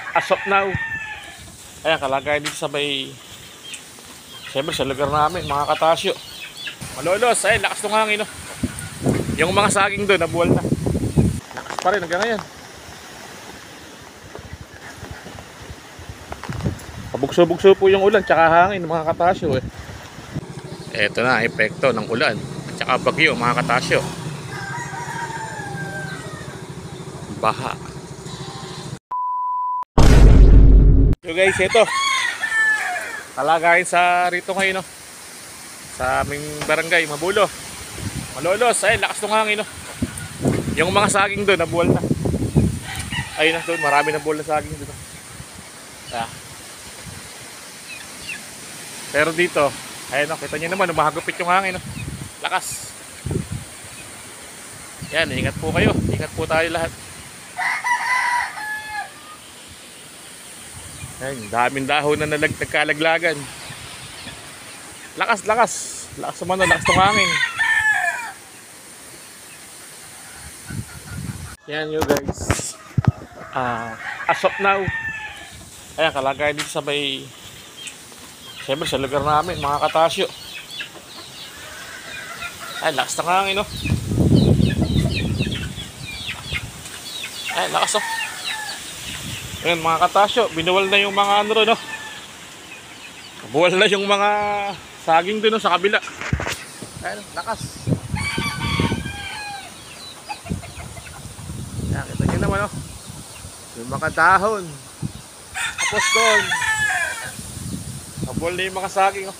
As of now, ayan, kalagayan dito sa may, siyempre sa lugar namin, mga katasyo. Malolos, ay lakas ng hangin, no? Yung mga saging doon, nabuwal na. Lakas pa rin hanggang ngayon. Pabugso-bugso po yung ulan, tsaka hangin, mga katasyo, eh. Eto na, epekto ng ulan, at tsaka bagyo, mga katasyo. Baha. So guys, ito. Kalagayan sa rito ngayon, no? Sa aming barangay, Mabulo. Malolos, ay lakas ng hangin, no? Yung mga saging doon, nabuwal na. Ayun na doon, marami na buwal na saging doon. Ah. Pero dito, ayun, no, kita nyo naman, umahagupit yung hangin, no? Lakas. Yan, ingat po kayo. Ingat po tayo lahat. Ayun, daming dahon na nagkalaglagan. Lakas, lakas. Lakas naman, lakas ng hangin. Yan you guys. As of now, ayan, kalagayan dito sa may, siyempre sa lugar namin, mga katasyo. Ay, lakas ng hangin, no? Ay, lakas, oh. Ayan, mga katasyo, binuwal na yung mga ano, no? Buwal na yung mga saging doon, no, sa kabila. Ayan, lakas. Ayan, kita nyo naman, no? Yung mga dahon. Tapos doon, nabuwal na yung mga saging, no?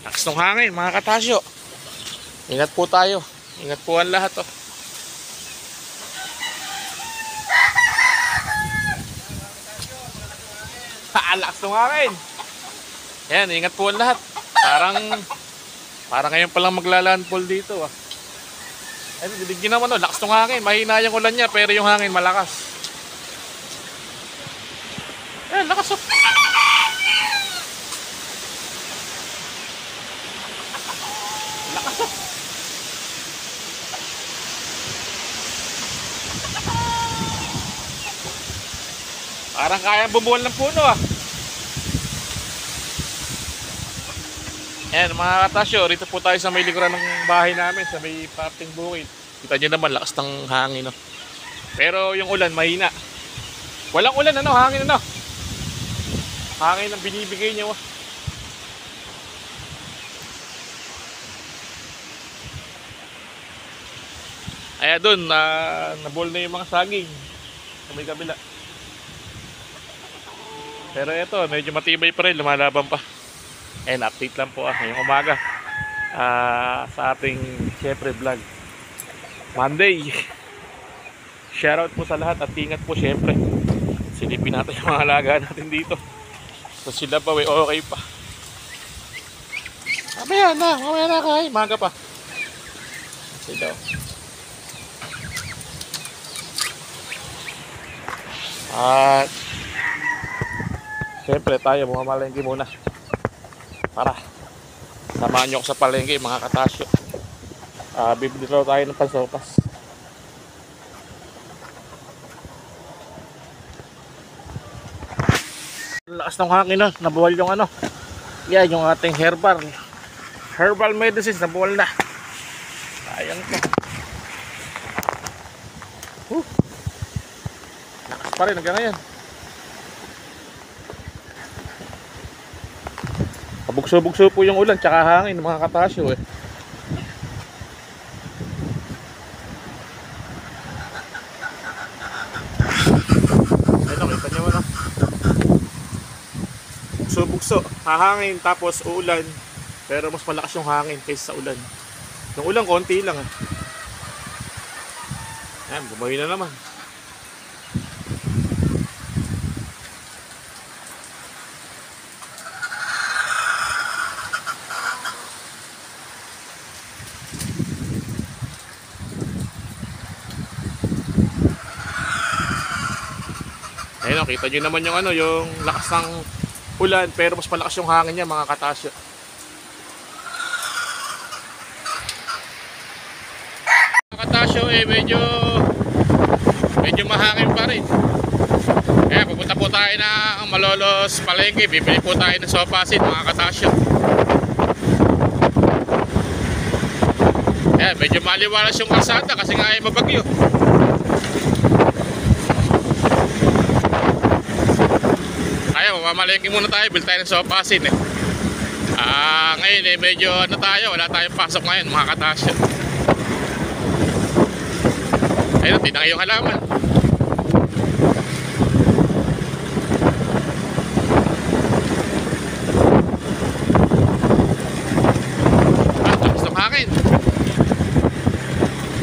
Lakas ng hangin, mga katasyo. Ingat po tayo. Ingat po ang lahat, oh. Lakas ng hangin. Yan, ingat po ang lahat. Parang ngayon palang maglalandfall dito, ah. Ayun, didigin naman, oh, lakas ng hangin. Mahina yung ulan niya, pero yung hangin malakas. Ayan, lakas, oh. Lakas, oh. Parang kayang bumuwal ng puno, ah. Ayan, mga katasyo, rito po tayo sa may likuran ng bahay namin, sa may parting bukid. Kita nyo naman, lakas ng hangin, no? Pero yung ulan, mahina. Walang ulan, ano? Hangin, ano? Hangin ang binibigay nyo, ah. Ayan, doon, nabuwal na yung mga saging sa may kabila. Pero eto, medyo matibay pa rin, lumalaban pa. And update lang po, ngayong umaga, sa ating syempre vlog Monday. Shoutout po sa lahat at ingat po syempre. Silipin natin yung mga alaga natin dito. So sila pa, okay pa. Mamaya na kain, maga pa. Sila. At syempre tayo bumamalengke muna. Para samahan nyo ako sa palengke, mga katasyo. Bibili tayo ng pansopas. Lakas ng hangin, no? Nabuwal yung ano. Yan, yung ating herbal medicines, nabuwal na. Sayang to. Lakas pa rin hanggang ngayon. Pabugso-bugso po yung ulan, tsaka hangin, mga katasyo, eh. Ayun, kita nyo, no? Bugso-bugso, hahangin, tapos uulan. Pero mas malakas yung hangin kaysa sa ulan. Yung ulan, konti lang, eh. Ayan, bumawi na naman. Ayun, kita nyo naman yung ano, yung lakas ng ulan, pero mas malakas yung hangin niya, mga katasyo. Mga katasyo, medyo hangin pa rin. Kaya pupunta po tayo ng Malolos Palengke. Bibili po tayo ng sopasin mga katasyo. Ayan, medyo maliwalas yung kalsada kasi nga ay mabagyo. Kaya mamamalengke muna tayo, bili tayo ng sopasin eh. Ngayon eh medyo ano tayo, wala tayong pasok ngayon mga katasyo. Ayun, tinangay yung halaman. Takas ng hangin.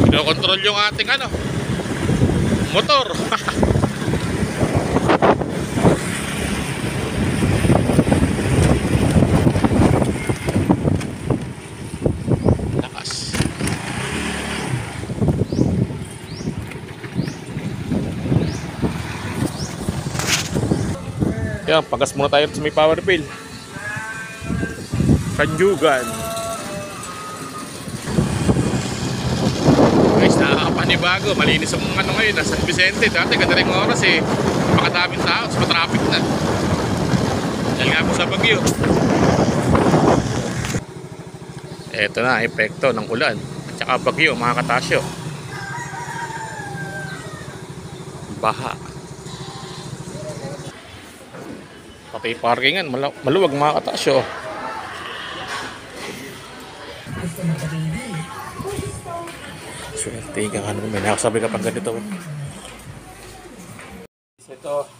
Pinokontrol yung ating ano, motor. Yan, pagas muna tayo sa may power bill. Kanjugan. Guys, nakakapanibago. Malinis ang ano ngayon, nasa San Vicente. Dati ganda rin oras eh. Makadaming tao, sa traffic na. Dahil nga po sa bagyo. Ito na, epekto ng ulan. At saka bagyo, mga katasyo. Baha. Pati parkingan, maluwag mga katasyo. Swerte ka nga naman, may nakasabi ka pang ganito. Ito,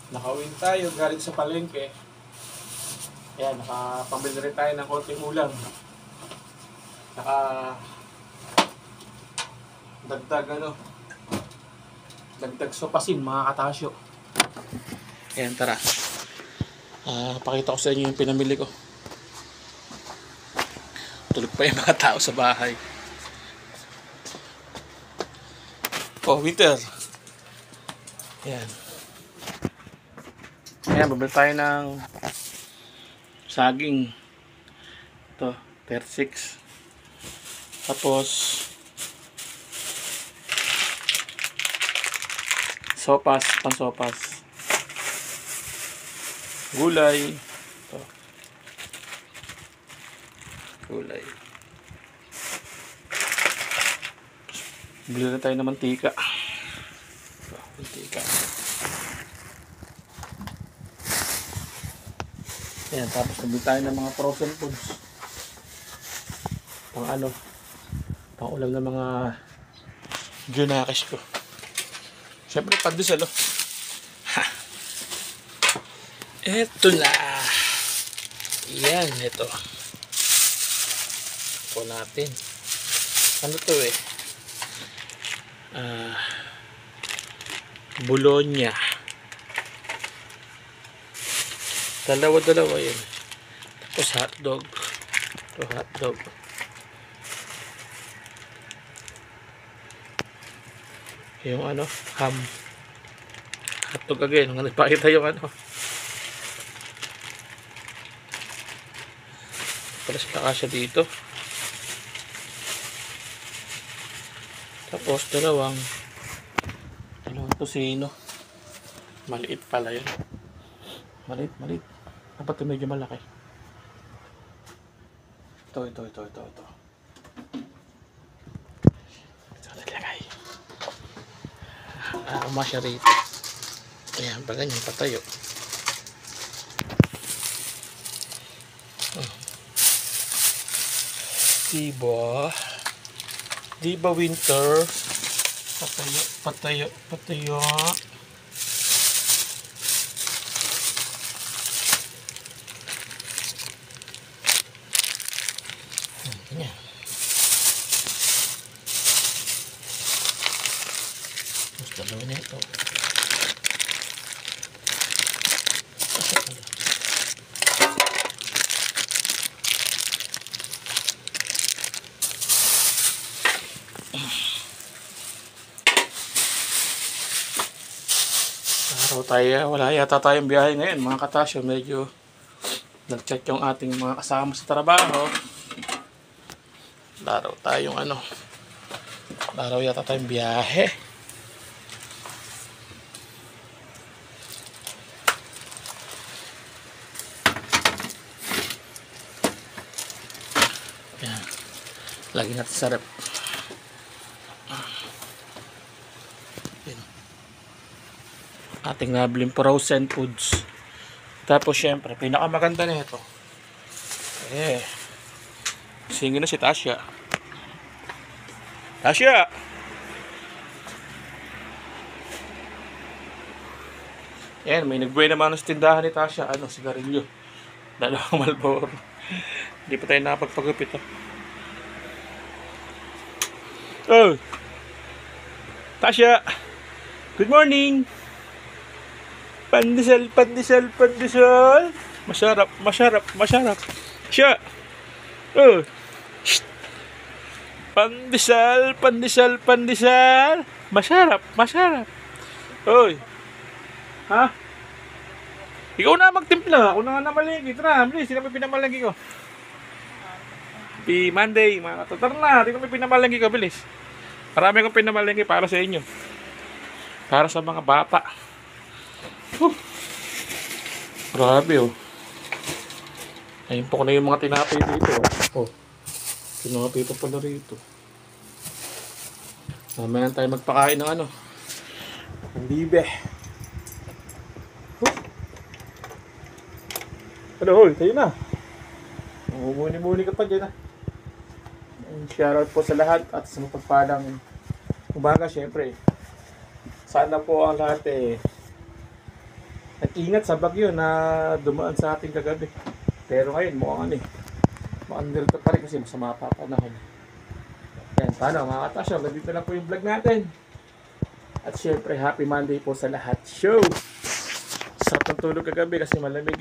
nakawin tayo galing sa palengke. Ayan, nakapambili rin tayo ng konting ulam. Dagdag sopasin mga katasyo. Ayan, tara. Pakita ko sa inyo yung pinamili ko. Tulog pa yung mga tao sa bahay. Oh, winter. Ayan. Ayan, bumili tayo ng saging. Ito, 36. Tapos sopas, pansopas. Gulay. Ito. Gulay. Bili na tayo ng mantika. Ito, mantika. Ayan, tapos nabili tayo ng mga frozen foods. Pang ulam ng mga junakis ko. Siyempre, pandesal, oh. Eto na. Yan, ito. Po natin. Ano to eh? Bologna. Dalawa yun. Tapos hotdog. Ito, hotdog. Yung ano, ham. Hotdog again. Nagpakita yung ano. Pala sila kasya dito. Tapos dalawang tosino. Maliit pala yun. Maliit. Dapat medyo malaki. Ito. Ito nilagay. Umasya rito. Ayan, pa ganyan patayo. Diba winter? Patayo. Ganyan. Tapos dalawa na ito. Wala yata tayong biyahe ngayon mga katasyo. Medyo nag-check yung ating mga kasama sa trabaho. Laro tayong Araw yata tayong biyahe. Yan. Lagi natin sa rep. Yan. Ating nabiling frozen foods. Tapos syempre, pinakamaganda na ito. Singin na si Tasha. Tasha! Yan, may nagbuhay naman sa tindahan ni Tasha. Ano, sigarilyo. Dalawang Marlboro. Hindi pa tayo nakapagpagupit. Oh! Tasha! Good morning! Pandesal, pandesal, pandesal! Masarap, masarap, masarap. Tasha! Oh! Shh! Pandesal, pandesal, pandesal! Masarap, masarap. Oy! Ha? Ikaw na magtimpla. Ako na nga namalengke. Tara, bilis. Sino may pinamalengke ko? Happy Monday, mga katotar na. Sino may pinamalengke ko? Bilis. Marami akong pinamalengke para sa inyo. Para sa mga bata. Grabe, oh. Ayun po ko na yung mga tinapay dito. Oh. Tinapay pa pala rito. Mamaya tayo magpakain ng ano. Ang bibe. Ano, hoy, tayo na. Mumuni-muni ka pa dyan, ha. Shoutout po sa lahat at sa mapagpalang umaga, syempre. Sana po ang lahat nag-ingat sa bagyo na dumaan sa ating kagabi. Pero ngayon, mukhang makandirito pa rin kasi masama pa panahon. Yan, paano mga katasyo, dito lang po yung vlog natin. At syempre, happy Monday po sa lahat. Show! Sarap ng tulog kagabi kasi malamig.